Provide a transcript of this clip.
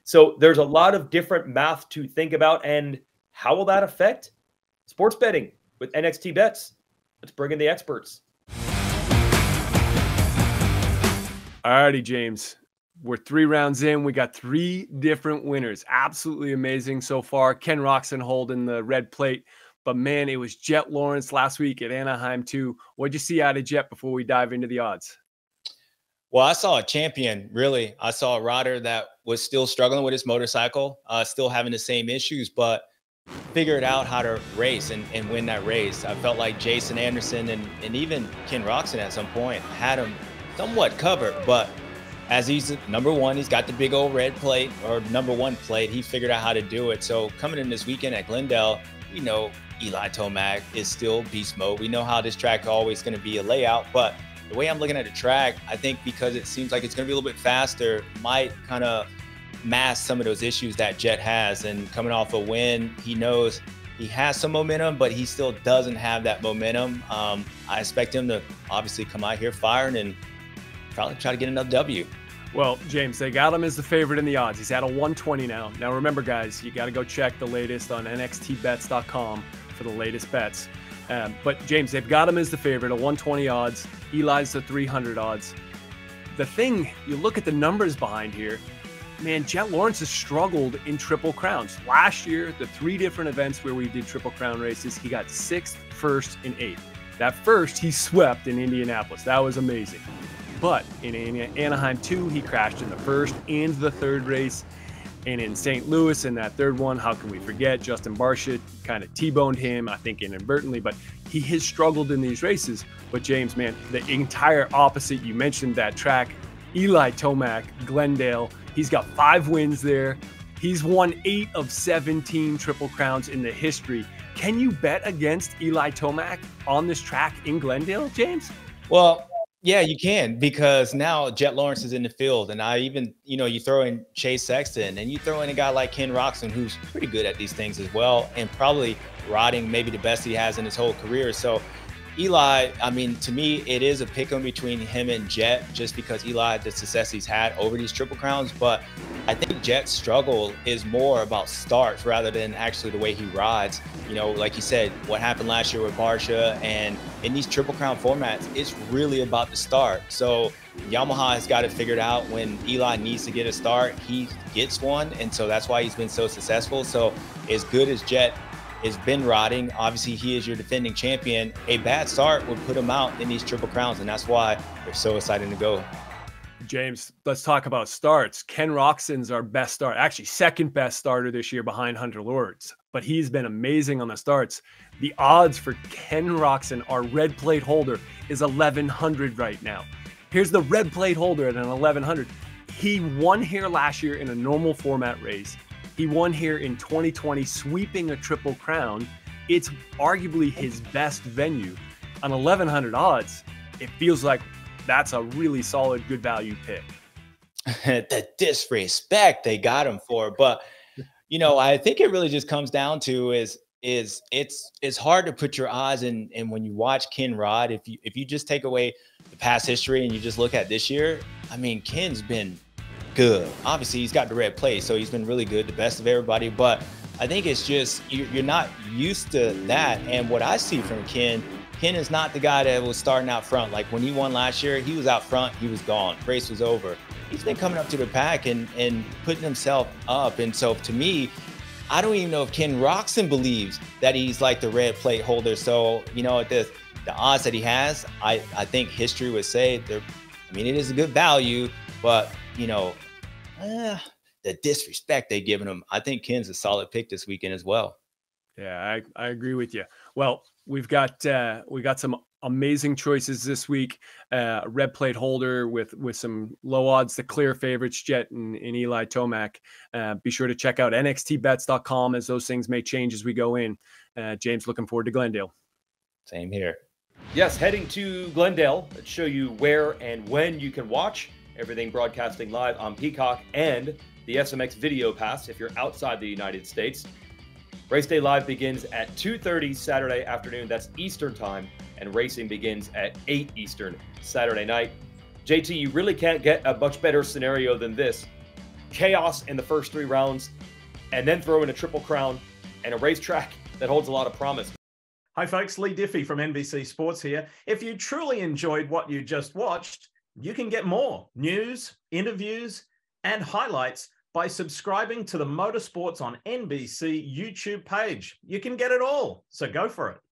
So there's a lot of different math to think about. And how will that affect sports betting with NXTbets? Let's bring in the experts. Alrighty, James. We're 3 rounds in. We got 3 different winners. Absolutely amazing so far. Ken Roczen holding the red plate. But, man, it was Jett Lawrence last week at Anaheim, too. What'd you see out of Jett before we dive into the odds? Well, I saw a champion, really. I saw a rider that was still struggling with his motorcycle, still having the same issues, but figured out how to race and win that race. I felt like Jason Anderson and even Ken Roczen at some point had him somewhat covered, but as he's number one, he's got the big old red plate, or number 1 plate. He figured out how to do it. So coming in this weekend at Glendale, we know Eli Tomac is still beast mode. We know how this track is always going to be a layout, but the way I'm looking at the track, I think because it seems like it's going to be a little bit faster, might kind of mask some of those issues that Jett has. And coming off a win, he knows he has some momentum, but he still doesn't have that momentum. I expect him to obviously come out here firing and probably try to get another W. Well, James, they got him as the favorite in the odds. He's at a 120 now. Now, remember, guys, you got to go check the latest on NXTbets.com for the latest bets. But, James, they've got him as the favorite, a 120 odds. Eli's the 300 odds. The thing, you look at the numbers behind here, man, Jett Lawrence has struggled in Triple Crowns. Last year, the 3 different events where we did Triple Crown races, he got 6th, 1st, and 8th. That first, he swept in Indianapolis. That was amazing. But in Anaheim 2, he crashed in the first and the 3rd race. And in St. Louis, in that 3rd one, how can we forget? Justin Barcia kind of T-boned him, I think inadvertently, but he has struggled in these races. But James, man, the entire opposite. You mentioned that track, Eli Tomac, Glendale. He's got 5 wins there. He's won 8 of 17 Triple Crowns in the history. Can you bet against Eli Tomac on this track in Glendale, James? Well, yeah, you can, because now Jett Lawrence is in the field, and I even, you throw in Chase Sexton, and you throw in a guy like Ken Roczen, who's pretty good at these things as well, and probably riding maybe the best he has in his whole career. So Eli, I mean, to me, it is a pick-em between him and Jett, just because Eli, the success he's had over these Triple Crowns. But I think Jett's struggle is more about starts rather than actually the way he rides. Like you said, what happened last year with Barcia, and in these Triple Crown formats, it's really about the start. So Yamaha has got it figured out. When Eli needs to get a start, he gets one, and so that's why he's been so successful. So as good as Jett has been riding, obviously he is your defending champion. A bad start would put him out in these Triple Crowns, and that's why they're so excited to go. James, let's talk about starts. Ken Roczen's our best start, actually 2nd best starter this year behind Hunter Lords, but he's been amazing on the starts. The odds for Ken Roczen, our red plate holder, is 1,100 right now. Here's the red plate holder at an 1,100. He won here last year in a normal format race. He won here in 2020, sweeping a Triple Crown. It's arguably his best venue. On 1,100 odds, it feels like that's a really solid, good value pick. The disrespect they got him for. But, I think it really just comes down to is it's hard to put your eyes in. And when you watch Ken ride, if you just take away the past history and you just look at this year, I mean, Ken's been good. Obviously, he's got the red plate, so he's been really good, the best of everybody. But I think it's just you're not used to that. And what I see from Ken is not the guy that was starting out front. Like when he won last year, he was out front, he was gone, race was over. He's been coming up to the pack and putting himself up. And so to me, I don't even know if Ken Roczen believes that he's like the red plate holder. So, at the odds that he has, I think history would say it is a good value, but the disrespect they've given him, I think Ken's a solid pick this weekend as well. Yeah, I agree with you. Well, we got some amazing choices this week. Red plate holder with some low odds, the clear favorites, Jett and Eli Tomac. Be sure to check out NXTbets.com, as those things may change as we go in. James, looking forward to Glendale. Same here. Yes, heading to Glendale. Let's show you where and when you can watch everything broadcasting live on Peacock and the SMX Video Pass if you're outside the United States. Race day live begins at 2:30 Saturday afternoon. That's Eastern time. And racing begins at 8 Eastern Saturday night. JT, you really can't get a much better scenario than this. chaos in the first 3 rounds, and then throw in a Triple Crown and a racetrack that holds a lot of promise. Hi folks, Lee Diffie from NBC Sports here. If you truly enjoyed what you just watched, you can get more news, interviews, and highlights by subscribing to the Motorsports on NBC YouTube page. You can get it all, so go for it.